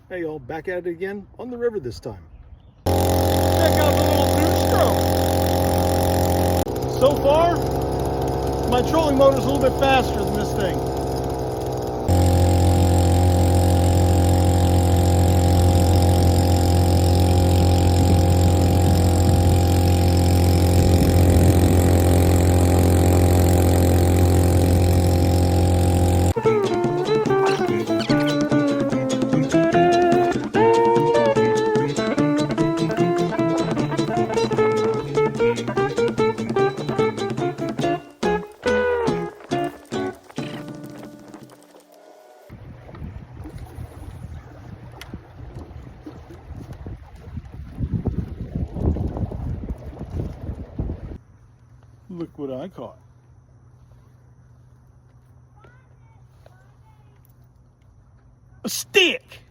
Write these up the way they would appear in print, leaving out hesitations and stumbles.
Hey y'all, back at it again on the river this time. Check out the little two stroke. So far, my trolling motor's a little bit faster than this thing. Look what I caught. A stick!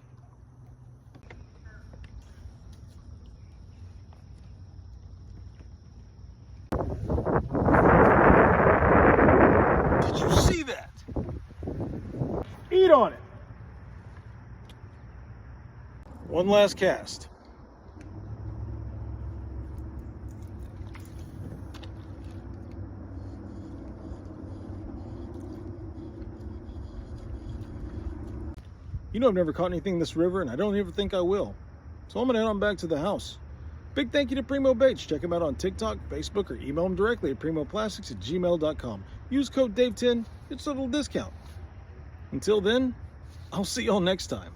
Did you see that? Eat on it! One last cast. You know, I've never caught anything in this river, and I don't ever think I will. So I'm gonna head on back to the house. Big thank you to Primo Baits. Check him out on TikTok, Facebook, or email him directly at primoplastics@gmail.com. Use code DAVE10, it's a little discount. Until then, I'll see y'all next time.